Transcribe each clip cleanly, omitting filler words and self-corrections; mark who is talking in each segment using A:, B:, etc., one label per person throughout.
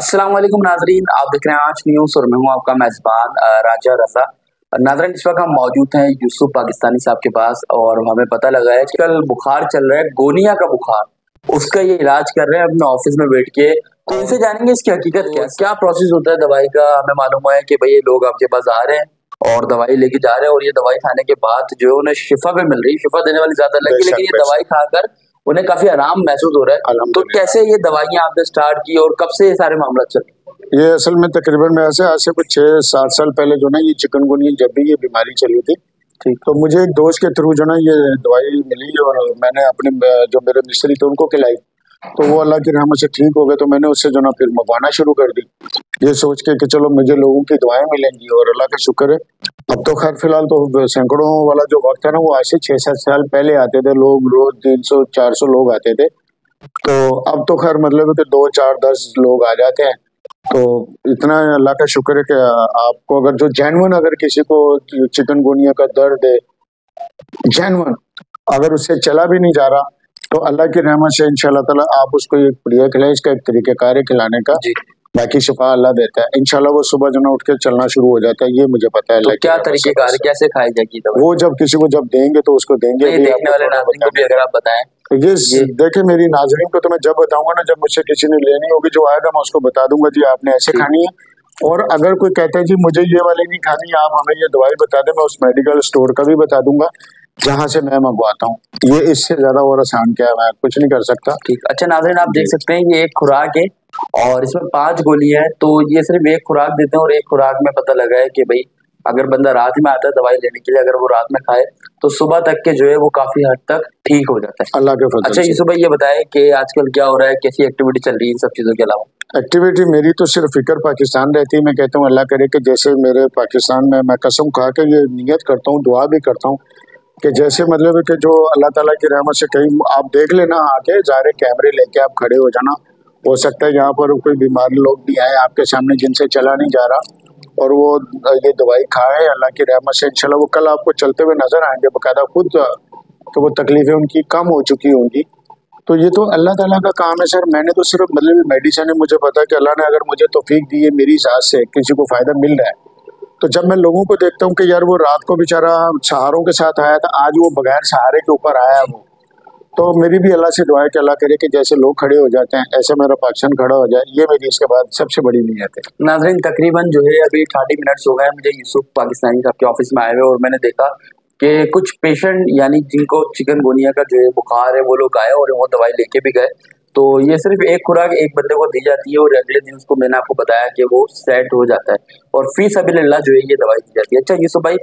A: अस्सलाम वालेकुम नाजरीन, आप देख रहे हैं आज न्यूज़ और मैं हूं आपका मेज़बान राजा रजा। नाजरीन, इस वक्त हम मौजूद हैं यूसुफ पाकिस्तानी साहब के पास और हमें पता लगा है कि कल बुखार चल रहा है, गोनिया का बुखार, उसका ये इलाज कर रहे हैं अपने ऑफिस में बैठ के। तो इनसे जानेंगे इसकी हकीकत क्या प्रोसेस होता है दवाई का। हमें मालूम है कि भाई ये लोग आपके पास आ रहे हैं और दवाई लेके जा रहे हैं और ये दवाई खाने के बाद जो है उन्हें शिफा भी मिल रही है, शिफा देने वाली ज्यादा लगी, लेकिन ये दवाई खाकर उन्हें काफी आराम महसूस हो रहा है। तो कैसे ये दवाइयाँ आपने स्टार्ट की और कब से ये सारे मामला चल रहे हैं?
B: ये असल में तकरीबन मैं आज से कुछ 6-7 साल पहले जो ना ये चिकनगुनिया जब भी ये बीमारी चली थी, ठीक, तो मुझे एक दोस्त के थ्रू जो ना ये दवाई मिली और मैंने अपने जो मेरे मिस्त्री थे उनको खिलाई, तो वो अल्लाह की रहमत से ठीक हो गए। तो मैंने उससे जो ना फिर मंगवाना शुरू कर दी, ये सोच के कि चलो मुझे लोगों की दवाएं मिलेंगी। और अल्लाह का शुक्र है, अब तो खैर फिलहाल तो सैकड़ों वाला जो वक्त है ना, वो आज से 6-7 साल पहले आते थे लोग, रोज 300-400 लोग आते थे। तो अब तो खैर मतलब है कि 2-4-10 लोग आ जाते हैं। तो इतना अल्लाह का शुक्र है कि आपको अगर जो जेन्युइन अगर किसी को चिकनगुनिया का दर्द है जेन्युइन, अगर उससे चला भी नहीं जा रहा, तो अल्लाह की रहमत से इंशाल्लाह ताला आप उसको एक बढ़िया खिलाए, इसका एक तरीक़ेकार है खिलाने का, बाकी शिफा अल्लाह देता है। इंशाल्लाह वो सुबह जो ना उठ के चलना शुरू हो जाता है, ये मुझे पता है।
A: तो क्या तरीक़ेकार है, कैसे खाई जाएगी दवाई?
B: वो जब किसी को जब देंगे तो उसको देंगे।
A: देखने वाले नाज़रीन को भी अगर आप बताएं।
B: ये देखे मेरी नाज़रीन को तो मैं जब बताऊंगा ना, जब मुझसे किसी ने लेनी होगी, जो आएगा मैं उसको बता दूंगा जी आपने ऐसे खानी है। और अगर कोई कहता है जी मुझे ये वाली नहीं खानी, आप हमें ये दवाई बता दें, मैं उस मेडिकल स्टोर का भी बता दूंगा जहाँ से मैं मंगवाता हूँ। ये इससे ज्यादा और आसान क्या है, मैं कुछ नहीं कर सकता।
A: ठीक, अच्छा नाज़रीन, आप देख सकते हैं ये एक खुराक है और इसमें 5 गोली है। तो ये सिर्फ एक खुराक देते हैं और एक खुराक में पता लगा है कि भाई अगर बंदा रात में आता है दवाई लेने के लिए, अगर वो रात में खाए तो सुबह तक के जो है वो काफी हद तक ठीक हो जाता है,
B: अल्लाह के फजल से।
A: अच्छा यूसुफ भाई, ये बताएं कि आजकल क्या हो रहा है, कैसी एक्टिविटी चल रही है इन सब चीजों के अलावा?
B: एक्टिविटी मेरी तो सिर्फ फिक्र पाकिस्तान रहती है। मैं कहता हूँ अल्लाह करे कि जैसे मेरे पाकिस्तान में, मैं कसम खा के ये नियत करता हूँ, दुआ भी करता हूँ कि जैसे मतलब है कि जो अल्लाह ताला की रहमत से कहीं आप देख लेना आके ज़ाहिर कैमरे लेके आप खड़े हो जाना, हो सकता है यहाँ पर कोई बीमार लोग भी आए आपके सामने जिनसे चला नहीं जा रहा और वो ये दवाई खाए, अल्लाह की रहमत से इंशाल्लाह वो कल आपको चलते हुए नजर आएंगे बाकायदा खुद, तो वो तकलीफें उनकी कम हो चुकी होंगी। तो ये तो अल्लाह ताला का काम है सर। मैंने तो सिर्फ मतलब मेडिसिन है, मुझे पता है कि अल्लाह ने अगर मुझे तौफीक दी है, मेरी साथ से किसी को फायदा मिल रहा है। तो जब मैं लोगों को देखता हूँ कि यार वो रात को बेचारा सहारों के साथ आया था, आज वो बगैर सहारे के ऊपर आया है वो, तो मेरी भी अल्लाह से दुआ है कि अल्लाह करे कि जैसे लोग खड़े हो जाते हैं ऐसे मेरा पाकिस्तान खड़ा हो जाए। ये मेरी इसके बाद सबसे बड़ी नीयत है।
A: नाज़रीन, तकरीबन जो है अभी 30 मिनट्स हो गए मुझे यूसुफ पाकिस्तानी साहब के ऑफिस में आए हुए और मैंने देखा कि कुछ पेशेंट यानी जिनको चिकनगुनिया का जो है बुखार है वो लोग आए और वो दवाई लेके भी गए। तो ये सिर्फ एक खुराक एक बंदे को दी जाती है और अगले दिन उसको मैंने आपको बताया कि वो सेट हो जाता है और फी सबिलिल्लाह जो है ये दवाई दी जाती है। अच्छा यूसुफ भाई,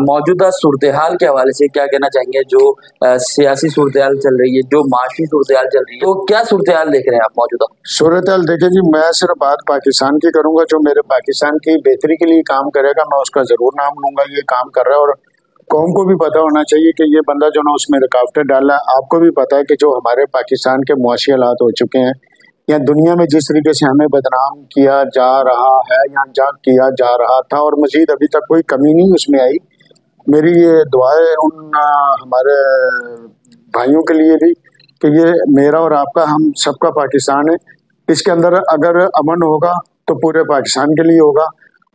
A: मौजूदा सूरत हाल के हवाले से क्या कहना चाहेंगे? जो सियासी सूरत हाल चल रही है, जो माशी सूरत हाल चल रही है, तो क्या सूरत हाल देख रहे हैं आप मौजूदा?
B: सूरत हाल देखे जी, मैं सिर्फ बात पाकिस्तान की करूंगा। जो मेरे पाकिस्तान की बेहतरी के लिए काम करेगा मैं उसका जरूर नाम लूंगा, ये काम कर रहा है। और कौम को भी पता होना चाहिए कि ये बंदा जो ना उसमें रुकावटें डाला है। आपको भी पता है कि जो हमारे पाकिस्तान के मुआशी हालात हो चुके हैं या दुनिया में जिस तरीके से हमें बदनाम किया जा रहा है या किया जा रहा था, और मजीद अभी तक कोई कमी नहीं उसमें आई। मेरी ये दुआ है उन हमारे भाइयों के लिए भी कि ये मेरा और आपका, हम सबका पाकिस्तान है, इसके अंदर अगर अमन होगा तो पूरे पाकिस्तान के लिए होगा,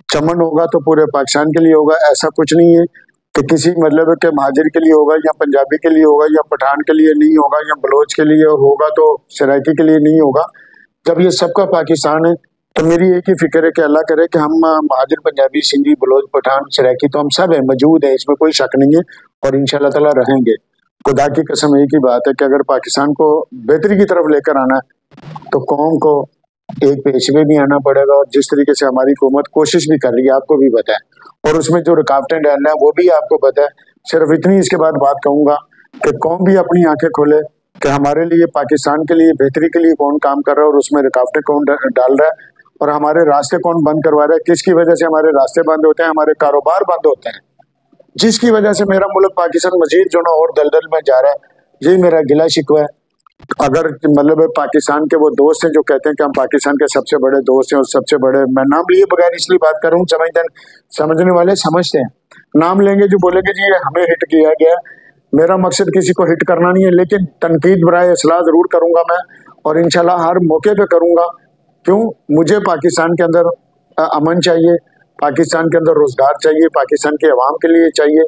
B: चमन होगा तो पूरे पाकिस्तान के लिए होगा। ऐसा कुछ नहीं है कि किसी मतलब के महाजिर के लिए होगा या पंजाबी के लिए होगा या पठान के लिए नहीं होगा या बलोच के लिए होगा तो सराइकी के लिए नहीं होगा। जब ये सबका पाकिस्तान है तो मेरी एक ही फिक्र है कि अल्लाह करे कि हम महाजिर, पंजाबी, सिंधी, बलोच, पठान, सराइकी तो हम सब हैं, मौजूद है, इसमें कोई शक नहीं है और इंशाल्लाह ताला रहेंगे। खुदा की कसम एक ही बात है कि अगर पाकिस्तान को बेहतरी की तरफ लेकर आना है तो कौम को एक पेशवे भी आना पड़ेगा। और जिस तरीके से हमारी हुकूमत कोशिश भी कर रही है आपको भी पता है, और उसमें जो रुकावटें डालना है वो भी आपको पता है। सिर्फ इतनी इसके बाद बात कहूंगा कि कौम भी अपनी आंखें खोले कि हमारे लिए, पाकिस्तान के लिए बेहतरी के लिए कौन काम कर रहा है और उसमें रुकावटें कौन डाल रहा है और हमारे रास्ते कौन बंद करवा रहा है, किसकी वजह से हमारे रास्ते बंद होते हैं, हमारे कारोबार बंद होते हैं, जिसकी वजह से मेरा मुल्क पाकिस्तान मजीद जो ना और दलदल में जा रहा है। यही मेरा गिला शिकवा है। अगर मतलब पाकिस्तान के वो दोस्त हैं जो कहते हैं कि हम पाकिस्तान के सबसे बड़े दोस्त हैं और सबसे बड़े, मैं नाम लिए बगैर इसलिए बात कर रहा हूँ, समझने वाले समझते हैं, नाम लेंगे जो बोलेंगे जी हमें हिट किया गया। मेरा मकसद किसी को हिट करना नहीं है, लेकिन तनकीद बराए इस्लाह जरूर करूंगा मैं और इंशाल्लाह हर मौके पे करूंगा کیوں؟ مجھے پاکستان کے اندر امن چاہیے، پاکستان کے اندر روزگار چاہیے، پاکستان کے عوام کے لیے چاہیے.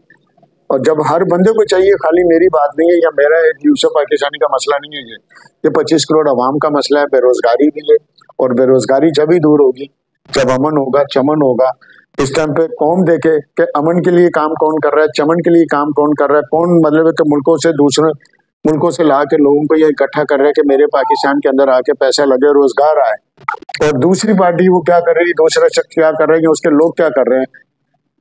B: اور جب ہر بندے کو چاہیے، خالی میری بات نہیں ہے یا میرا یوسف پاکستانی کا مسئلہ نہیں ہے، یہ 25 کروڑ عوام کا مسئلہ ہے. بے روزگاری بھی ہے، اور بے روزگاری جب ہی دور ہوگی جب امن ہوگا، چمن ہوگا. اس ٹائم پہ قوم دیکھے کہ امن کے لیے کام کون کر رہا ہے، چمن کے لیے کام کون کر رہا ہے، کون مطلب ہے کہ ملکوں سے دوسرے ملکوں سے لا کے لوگوں کو یہ اکٹھا کر رہا ہے کہ میرے پاکستان کے اندر آ کے پیسہ لگے، روزگار آئے. اور دوسری پارٹی وہ کیا کر رہی ہے، دوسرا شخص کیا کر رہے ہیں، اس کے لوگ کیا کر رہے ہیں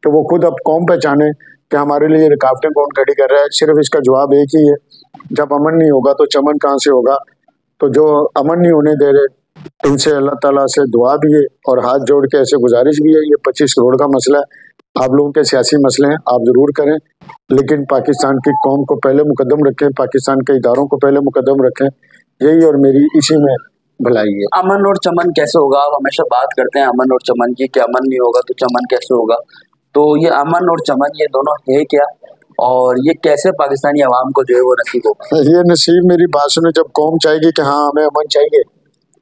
B: کہ وہ خود اب قوم پہچانے کہ ہمارے لیے رکاوٹیں کون کھڑی کر رہا ہے. صرف اس کا جواب ایک ہی ہے، جب امن نہیں ہوگا تو چمن کہاں سے ہوگا. تو جو امن نہیں ہونے دے رہے، ان سے اللہ تعالیٰ سے دعا بھی ہے اور ہاتھ جوڑ کے ایسے گزارش بھی ہے. یہ 25 کروڑ کا مسئلہ ہے، آپ لوگوں کے سیاسی مسئلے ہیں، آپ ضرور کریں، لیکن پاکستان کی قوم کو پہلے مقدم رکھیں، پاکستان کے اداروں کو پہلے مقدم رکھیں. یہی اور میری اسی میں بھلائی ہے.
A: امن اور چمن کیسے ہوگا؟ آپ ہمیشہ بات کرتے ہیں امن اور چمن کی کہ امن نہیں ہوگا تو چمن کیسے ہوگا. تو یہ امن اور چمن یہ دونوں ہے کیا، اور یہ کیسے پاکستانی عوام کو جو ہے وہ نصیب ہوگا؟
B: یہ نصیب میری بات سنیں، جب قوم چاہے گی کہ ہاں ہمیں امن چاہیے،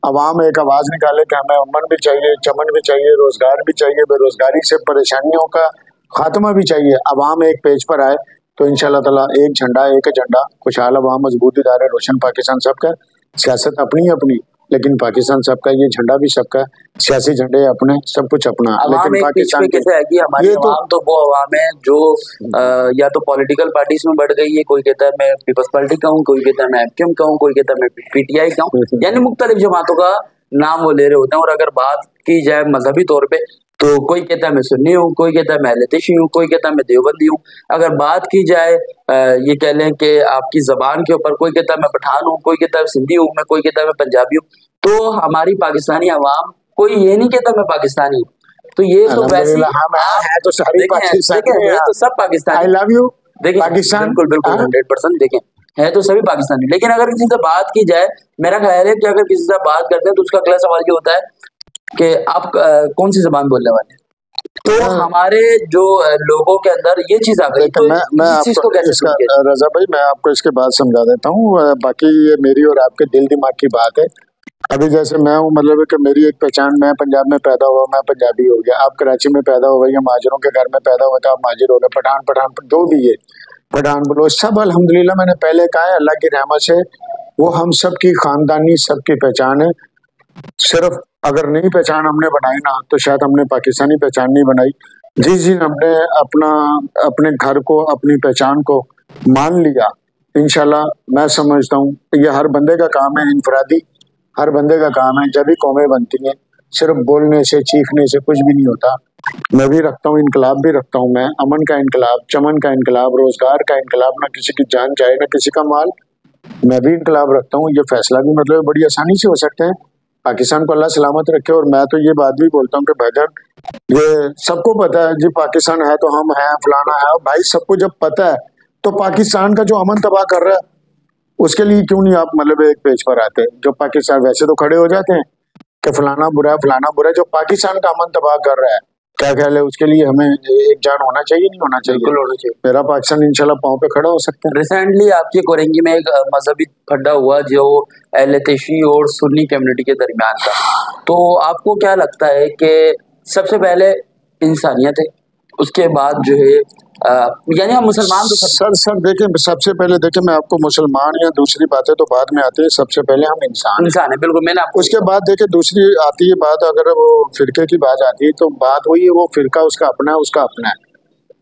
B: عوام ایک آواز نکالے کہ ہمیں امن بھی چاہیے، چمن بھی چاہیے، روزگار بھی چاہیے، بے روزگاری سے پریشانیوں کا خاتمہ بھی چاہیے. عوام ایک پیج پر آئے تو ان شاء اللہ تعالیٰ ایک جھنڈا ایک ایجنڈا، خوشحال عوام مضبوط ادارے روشن پاکستان سب کا. سیاست اپنی اپنی، لیکن پاکستان سب کا، یہ جھنڈا بھی سب کا، سیاسی جھنڈے اپنے، سب کچھ اپنا.
A: عوام
B: لیکن
A: ایک پیچ
B: پاکستان
A: پہ کیسے آئے گی؟ ہماری
B: یہ تو
A: عوام تو وہ عوام ہے جو یا تو پولیٹیکل پارٹیز میں بڑھ گئی ہے. کوئی کہتا ہے میں پیپلز پارٹی کا ہوں، کوئی کہتا ہے میں MQM کا ہوں، کوئی کہتا ہے میں PTI کا ہوں. یعنی مختلف جماعتوں کا نام وہ لے رہے ہوتے ہیں. اور اگر بات کی جائے مذہبی طور پہ تو کوئی کہتا ہے میں سنی ہوں، کوئی کہتا ہے میں اہل تشیع ہوں، کوئی کہتا ہے میں دیوبندی ہوں. اگر بات کی جائے یہ کہہ لیں کہ آپ کی زبان کے اوپر، کوئی کہتا ہے میں پٹھان ہوں، کوئی کہتا ہے سندھی ہوں، میں کوئی کہتا ہے میں پنجابی ہوں. تو ہماری پاکستانی عوام کوئی یہ نہیں کہتا میں پاکستانی ہوں. تو یہ تو ویسے
B: الحمدللہ ہم ہے تو ساری پاکستانی
A: دیکھیں تو سب پاکستانی.
B: آئی لو یو
A: دیکھیں
B: پاکستان.
A: بالکل بالکل 100% دیکھیں ہے تو سبھی پاکستانی. لیکن اگر کسی سے بات کی جائے، میرا خیال ہے کہ اگر کسی سے بات کرتے ہیں تو اس کا اگلا سوال یہ ہوتا ہے کہ آپ کون سی زبان بولنے والے ہیں. تو ہمارے جو لوگوں کے اندر یہ چیز آ گئی. تو
B: میں
A: اس
B: آپ
A: چیز
B: کو
A: کو کیسے
B: اس کا
A: دور کیا؟
B: رضا بھائی میں آپ کو اس کے بعد سمجھا دیتا ہوں. باقی یہ میری اور آپ کے دل دماغ کی بات ہے. ابھی جیسے میں ہوں، مطلب ہے کہ میری ایک پہچان، میں پنجاب میں پیدا ہوا، میں پنجابی ہو گیا. آپ کراچی میں پیدا ہو گئے یا مہاجروں کے گھر میں پیدا ہوا تھا، آپ مہاجر ہو گئے. پٹھان جو بھی ہے، پٹھان بلوچ، سب الحمدللہ میں نے پہلے کہا ہے اللہ کی رحمت سے وہ ہم سب کی خاندانی، سب کی پہچان ہے. صرف اگر نئی پہچان ہم نے بنائی نا تو شاید ہم نے پاکستانی پہچان نہیں بنائی. جس دن ہم نے اپنے گھر کو، اپنی پہچان کو مان لیا، انشاءاللہ میں سمجھتا ہوں یہ ہر بندے کا کام ہے، انفرادی ہر بندے کا کام ہے. جب بھی قومیں بنتی ہیں، صرف بولنے سے، چیخنے سے کچھ بھی نہیں ہوتا. میں بھی رکھتا ہوں انقلاب بھی رکھتا ہوں، میں امن کا انقلاب، چمن کا انقلاب، روزگار کا انقلاب، نہ کسی کی جان جائے نہ کسی کا مال. میں بھی انقلاب رکھتا ہوں. یہ فیصلہ بھی مطلب بڑی آسانی سے ہو سکتے ہیں. پاکستان کو اللہ سلامت رکھے. اور میں تو یہ بات بھی بولتا ہوں کہ بھائی یہ سب کو پتا ہے جی پاکستان ہے تو ہم ہیں، فلانا ہے. بھائی سب کو جب پتا ہے تو پاکستان کا جو امن تباہ کر رہا ہے اس کے لیے کیوں نہیں آپ مطلب ایک پیج پر آتے؟ جو پاکستان ویسے تو کھڑے ہو جاتے ہیں کہ فلانا برا ہے، فلانا برا ہے. جو پاکستان کا امن تباہ کر رہا ہے، کیا خیال ہے اس کے لیے ہمیں ایک جان ہونا چاہیے نہیں ہونا چاہیے؟
A: بالکل ہونا چاہیے.
B: میرا پاکستان انشاءاللہ پاؤں پہ کھڑا ہو سکتا ہے.
A: ریسنٹلی آپ کی کورنگی میں ایک مذہبی کھڈا ہوا جو اہل تشیع اور سنی کمیونٹی کے درمیان تھا. تو آپ کو کیا لگتا ہے کہ سب سے پہلے انسانیت ہے، اس کے بعد جو ہے یعنی ہم مسلمان تو
B: سر دیکھیں، سب سے پہلے دیکھیں، میں آپ کو مسلمان یا دوسری باتیں تو بعد میں آتی ہے، سب سے پہلے ہم انسان
A: ہے. بالکل میں نے
B: اس کے بعد دیکھیں دوسری آتی ہے بات. اگر وہ فرقے کی بات آتی ہے تو بات وہی ہے، وہ فرقہ اس کا اپنا ہے، اس کا اپنا ہے.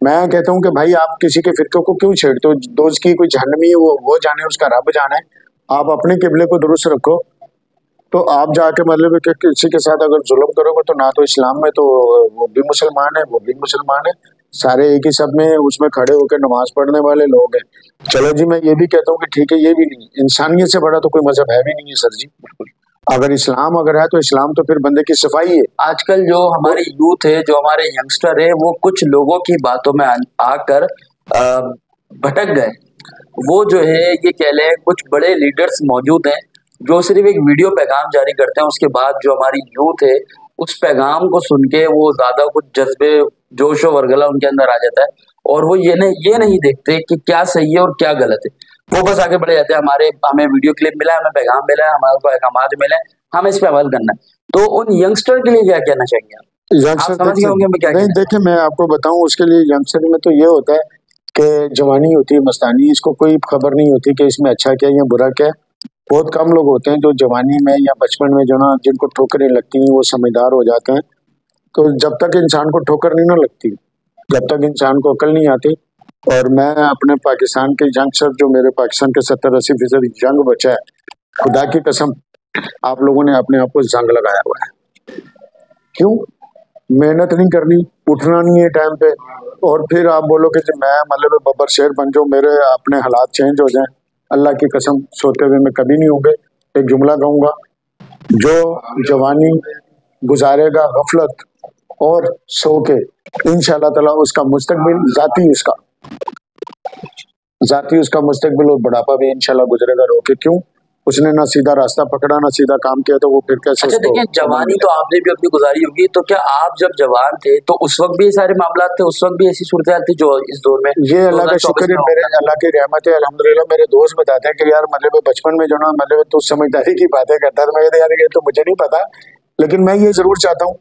B: میں کہتا ہوں کہ بھائی آپ کسی کے فرقے کو کیوں چھیڑتے ہو؟ دوست کی کوئی جہنمی ہے، وہ جانے، اس کا رب جانے. آپ اپنے قبلے کو درست رکھو. تو آپ جا کے مطلب کہ کسی کے ساتھ اگر ظلم کرو گے تو نہ تو اسلام میں تو وہ بھی مسلمان ہے، وہ بھی مسلمان ہے، سارے ایک ہی سب میں اس میں کھڑے ہو کے نماز پڑھنے والے لوگ ہیں. چلو جی میں یہ بھی کہتا ہوں کہ ٹھیک ہے، یہ بھی نہیں، انسانیت سے بڑا تو کوئی مذہب ہے بھی نہیں ہے سر جی. اگر اسلام اگر ہے تو اسلام تو پھر بندے کی صفائی ہے.
A: آج کل جو ہماری یوتھ ہے، جو ہمارے ینگسٹر ہے، وہ کچھ لوگوں کی باتوں میں آ کر بھٹک گئے. وہ جو ہے یہ کہہ لیں کچھ بڑے لیڈرز موجود ہیں جو صرف ایک ویڈیو پیغام جاری کرتے ہیں، اس کے بعد جو ہماری یوتھ ہے اس پیغام کو سن کے وہ زیادہ کچھ جذبے، جوش و ورگلا ان کے اندر آ جاتا ہے، اور وہ یہ نہیں دیکھتے کہ کیا صحیح ہے اور کیا غلط ہے. وہ بس آگے بڑھے جاتے ہیں. ہمیں ویڈیو کلپ ملا ہے، ہمیں پیغام ملا ہے، ہمارے کو احکامات ملے ہیں، हमें इस पे अमल करना है, तो उन यंगस्टर के लिए क्या कहना चाहिए आप?
B: यंगस्टर
A: समझ गए होंगे मैं क्या
B: नहीं,
A: कहना
B: देखिए मैं आपको बताऊं, उसके लिए यंगस्टर में तो ये होता है कि जवानी होती है, मस्तानी, इसको कोई खबर नहीं होती कि इसमें अच्छा क्या है या बुरा क्या है। बहुत कम लोग होते हैं जो जवानी में या बचपन में जो ना जिनको ठोकरें लगती हैं वो समझदार हो जाते हैं। तो जब तक इंसान को ठोकर नहीं ना लगती, जब तक इंसान को अकल नहीं आती। और मैं अपने पाकिस्तान के यंगस्टर, जो मेरे पाकिस्तान के 70-80% जंग बचा है, खुदा की कसम आप लोगों ने अपने आप को जंग लगाया हुआ है। क्यों? मेहनत नहीं करनी, उठना नहीं है टाइम पे, और फिर आप बोलो कि जी मैं मतलब बब्बर शेर बन जाऊं, मेरे अपने हालात चेंज हो जाएं। अल्लाह की कसम सोते हुए मैं कभी नहीं होंगे। एक जुमला कहूंगा, जो जवानी गुजारेगा गफलत और सो के, इंशाल्लाह ताला उसका मुस्तकबिल जाती उसका मुस्तकबिल और बुढ़ापा भी इंशाल्लाह गुजरेगा रो के। क्यों? उसने ना सीधा रास्ता पकड़ा ना सीधा काम किया, तो वो फिर कैसे
A: अच्छा
B: उसको
A: देखिए,
B: अमल
A: जवानी तो
B: मिलेगा?
A: आपने भी अपनी गुजारी होगी, तो क्या आप जब जवान थे तो उस वक्त भी ये सारे मामला थे, उस वक्त भी ऐसी सूरत थी जो इस दौर में
B: ये अल्लाह का
A: 2024
B: शुक्र है,
A: में
B: मेरे
A: होगा?
B: अल्लाह की रहमत है अल्हम्दुलिल्लाह। मेरे दोस्त बताते हैं कि यार मतलब बचपन में जो ना मतलब तू समझदारी की बातें करता था। मैं कहता यार ये तो मुझे नहीं पता, लेकिन मैं ये जरूर चाहता हूँ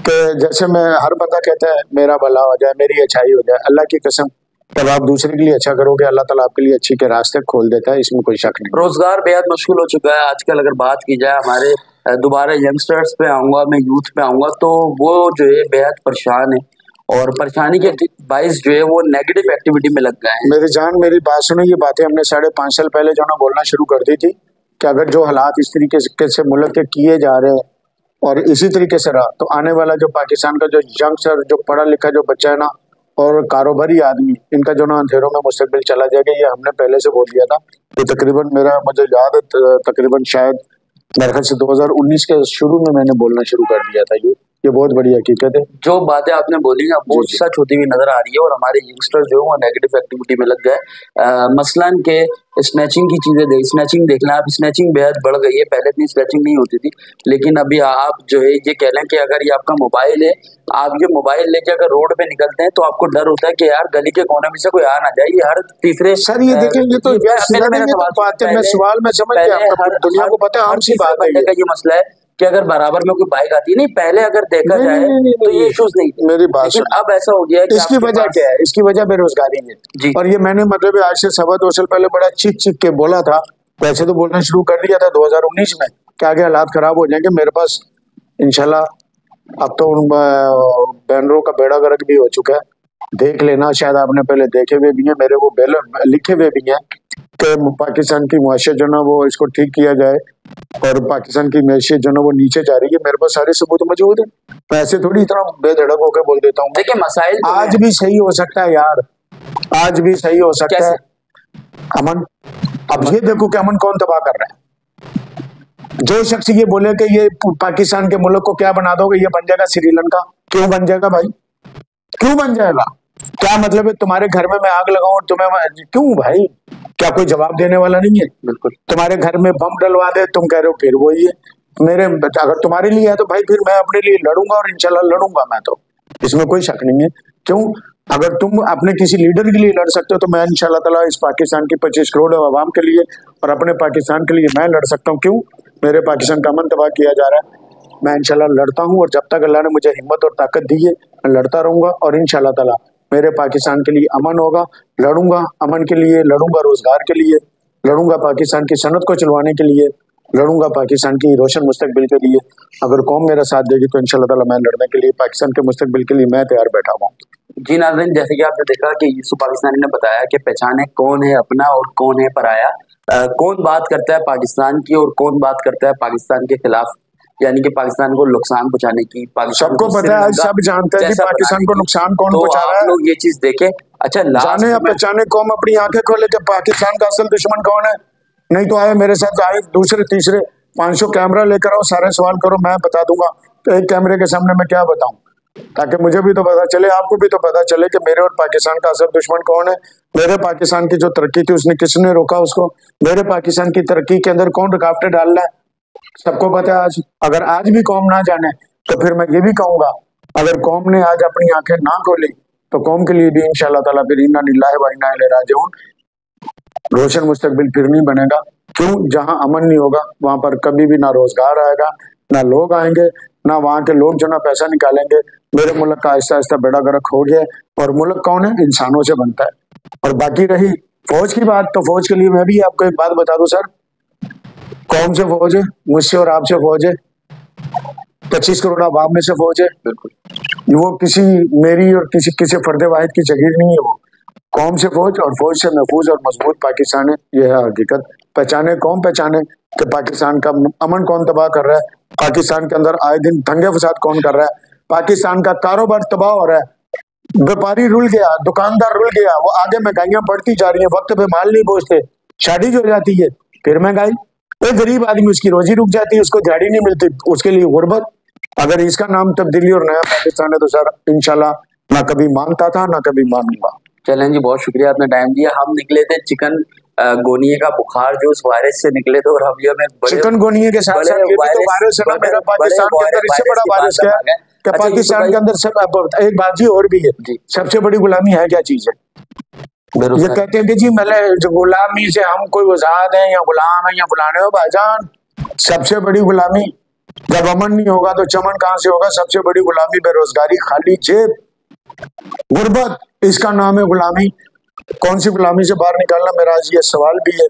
B: कि जैसे मैं, हर बंदा कहता है मेरा भला हो जाए, मेरी अच्छाई हो जाए। अल्लाह की कसम तब आप दूसरे के लिए अच्छा करोगे, अल्लाह ताला आपके लिए अच्छी के रास्ते खोल देता है, इसमें कोई शक नहीं।
A: रोजगार बेहद मुश्किल हो चुका है आजकल। अगर बात की जाए हमारे दोबारा यंगस्टर्स पे आऊंगा, मैं यूथ पे आऊंगा, तो वो जो है बेहद परेशान है, और परेशानी के बाइस जो है वो नेगेटिव एक्टिविटी में लग गए हैं।
B: मेरी जान, मेरी बात सुनो, ये बातें हमने 5.5 साल पहले जो ना बोलना शुरू कर दी थी कि अगर जो हालात इस तरीके से मुल्क के किए जा रहे हैं और इसी तरीके से रहा, तो आने वाला जो पाकिस्तान का जो यंगस्टर, जो पढ़ा लिखा जो बच्चा है ना, और कारोबारी आदमी, इनका जो ना अंधेरों में मुस्तकबिल चला जाएगा। ये हमने पहले से बोल दिया था। ये तकरीबन मुझे याद है, तकरीबन शायद मेरे ख्याल से 2019 के शुरू में मैंने बोलना शुरू कर दिया था। ये बहुत बड़ी हकीकत है।
A: जो बातें आपने बोली ना वो
B: जी जी।
A: सच होती हुई नजर आ रही है, और हमारे यंगस्टर जो है वो नेगेटिव एक्टिविटी में लग गए। मसलन के स्नैचिंग की चीजें स्नैचिंग देख लें आप, स्नैचिंग बेहद बढ़ गई है। पहले इतनी स्नैचिंग नहीं होती थी, लेकिन अभी आप जो है ये कह लें कि अगर ये आपका मोबाइल है, आप ये मोबाइल लेके अगर रोड पे निकलते हैं तो आपको डर होता है कि यार गली के कोने में से कोई आ ना जाए। ये हर तीसरे
B: सर ये देखें, ये तो यार
A: पहले
B: सिरा
A: मेरा
B: ये तो
A: सवाल सुनिए,
B: बात है, मैं सवाल मैं समझ गया
A: पहले
B: आपका,
A: हर
B: दुनिया
A: हर
B: को पता है,
A: हर
B: आम सी
A: तीसरे
B: बात है
A: बंदे
B: ये।
A: का ये मसला है कि अगर बराबर में कोई बाइक आती है, नहीं पहले अगर देखा
B: नहीं नहीं
A: जाए
B: नहीं नहीं
A: तो ये
B: नहीं,
A: इश्यूज नहीं थे,
B: मेरी बात
A: लेकिन
B: सुनो।
A: अब ऐसा हो गया है कि
B: इसकी
A: आपके
B: वजह
A: पास।
B: क्या है? इसकी वजह बेरोजगारी है।
A: जी
B: और ये मैंने मतलब आज से 2.25 साल पहले बड़ा चीख चीख के बोला था। वैसे तो बोलना शुरू कर दिया था 2019 में कि आगे हालात खराब हो जाएंगे। मेरे पास इंशाल्लाह अब तो उन बैनरों का बेड़ा गर्क भी हो चुका है। देख लेना, शायद आपने पहले देखे हुए भी हैं, मेरे वो बैनर लिखे हुए भी हैं कि पाकिस्तान की मुआशरत जो ना वो इसको ठीक किया जाए, और पाकिस्तान की मैशियत जो ना वो नीचे जा रही है। मेरे पास सारे सबूत मौजूद है। मैं ऐसे थोड़ी इतना बेधड़क होकर बोल देता हूँ।
A: देखिए, मसाइल तो
B: आज
A: हैं।
B: भी सही हो सकता है यार, आज भी सही हो सकता
A: कैसे?
B: है अमन। अब ये देखो कि अमन कौन तबाह कर रहा है। जो शख्स ये बोले कि ये पाकिस्तान के मुल्क को क्या बना दोगे, ये बन जाएगा श्रीलंका। क्यों बन जाएगा भाई? क्यों बन जाएगा? क्या मतलब है तुम्हारे घर में मैं आग लगाऊं और तुम्हें क्यों भाई? क्या कोई जवाब देने वाला नहीं है?
A: बिल्कुल।
B: तुम्हारे घर में बम डलवा दे, तुम कह रहे हो फिर वही है मेरे। अगर तुम्हारे लिए है तो भाई फिर मैं अपने लिए लड़ूंगा, और इंशाल्लाह लड़ूंगा मैं तो, इसमें कोई शक नहीं है। क्यों? अगर तुम अपने किसी लीडर के लिए लड़ सकते हो तो मैं इंशाल्लाह ताला इस पाकिस्तान की 25 करोड़ आवाम के लिए और अपने पाकिस्तान के लिए मैं लड़ सकता हूँ। क्यों? मेरे पाकिस्तान का अमन तबाह किया जा रहा है, मैं इंशाल्लाह लड़ता हूँ, और जब तक अल्लाह ने मुझे हिम्मत और ताकत दी है मैं लड़ता रहूंगा। और इंशाल्लाह ताला मेरे पाकिस्तान के लिए अमन होगा, लड़ूंगा अमन के लिए, लड़ूंगा रोजगार के लिए, लड़ूंगा पाकिस्तान की सनत को चलवाने के लिए, लड़ूंगा पाकिस्तान की रोशन मुस्तकबिल के लिए। अगर कौम मेरा साथ देगी तो इंशाल्लाह ताला मैं लड़ने के लिए, पाकिस्तान के मुस्तकबिल के लिए मैं तैयार बैठा हुआ हूँ।
A: जी नाज़रीन, जैसे कि आपने देखा कि यूसुफ पाकिस्तानी ने बताया कि पहचाने कौन है अपना और कौन है पराया। कौन बात करता है पाकिस्तान की और कौन बात करता है पाकिस्तान के खिलाफ, यानी कि पाकिस्तान को नुकसान पहुंचाने की, पाकिस्तान
B: सबको
A: को
B: पता है, आज
A: श्रीलंका
B: सब जानते हैं कि
A: जैसा
B: पाकिस्तान
A: बनाने
B: को
A: की।
B: नुकसान कौन
A: तो
B: पहुंचा रहा
A: आप
B: है।
A: लोग ये चीज देखें। अच्छा,
B: जाने
A: लास्ट
B: या
A: में
B: पहचाने कौम अपनी आंखें खोले कि पाकिस्तान का असल दुश्मन कौन है। नहीं तो आए मेरे साथ, आए दूसरे तीसरे 500 कैमरा लेकर आओ, सारे सवाल करो, मैं बता दूंगा। तो एक कैमरे के सामने मैं क्या बताऊं, ताकि मुझे भी तो पता चले, आपको भी तो पता चले कि मेरे और पाकिस्तान का असल दुश्मन कौन है। मेरे पाकिस्तान की जो तरक्की थी उसने किसने रोका उसको? मेरे पाकिस्तान की तरक्की के अंदर कौन रुकावटें डाल रहा है? सबको पता है। आज अगर आज भी कौम ना जाने तो फिर मैं ये भी कहूंगा, अगर कौम ने आज अपनी आंखें ना खोली तो कौम के लिए भी इंशाल्लाह ताला फिर इन्ना लिल्लाहि व इन्ना इलैहि राजिऊन रोशन मुस्तकबिल फिर नहीं बनेगा। क्यों? जहाँ अमन नहीं होगा वहां पर कभी भी ना रोजगार आएगा, ना लोग आएंगे, ना वहाँ के लोग जो ना पैसा निकालेंगे। मेरे मुल्क का आहिस्ता आहिस्ता बेड़ा गर्क हो गया है। और मुल्क कौन है? इंसानों से बनता है। और बाकी रही फौज की बात, तो फौज के लिए मैं भी आपको एक बात बता दूं सर, कौन से फौज है? मुझसे और आपसे फौज है, 25 करोड़ आवाम में से फौज है।
A: बिल्कुल।
B: वो किसी मेरी और किसी फर्द वाहिद की जागीर नहीं है। वो कौम से फौज और फौज से महफूज और मजबूत पाकिस्तान है। यह है हकीकत। पहचाने कौन? पहचाने कि पाकिस्तान का अमन कौन तबाह कर रहा है, पाकिस्तान के अंदर आए दिन दंगे फसाद कौन कर रहा है, पाकिस्तान का कारोबार तबाह हो रहा है, व्यापारी रुल गया, दुकानदार रुल गया, वो आगे महंगाइयां बढ़ती जा रही है, वक्त पे माल नहीं पहुंचते, शादी जो हो जाती है फिर महंगाई, एक गरीब आदमी उसकी रोजी रुक जाती है, उसको दिहाड़ी नहीं मिलती, उसके लिए गुर्बत। अगर इसका नाम तब्दीली और नया पाकिस्तान है तो सर इंशाल्लाह ना कभी मानता था ना कभी मानूंगा।
A: चलें जी, बहुत शुक्रिया आपने टाइम दिया। हम निकले थे चिकन गोनिया का बुखार जो उस वायरस से निकले थे, और अभी हमें
B: चिकन गोनिया के साथ साथ ये भी तो वायरस है ना मेरा, पाकिस्तान के अंदर इससे बड़ा वायरस क्या है कि पाकिस्तान के अंदर सब एक बात जी और भी है, सबसे बड़ी गुलामी है क्या चीज है? ये कहते हैं कि जी मतलब जो गुलामी से हम कोई आजाद है या गुलाम है या फलाने हो, भाईजान सबसे बड़ी गुलामी जब अमन नहीं होगा तो चमन कहां से होगा? सबसे बड़ी गुलामी बेरोजगारी, खाली जेब, गुर्बत, इसका नाम है गुलामी। कौन सी गुलामी से बाहर निकालना, मेरा आज ये सवाल भी है।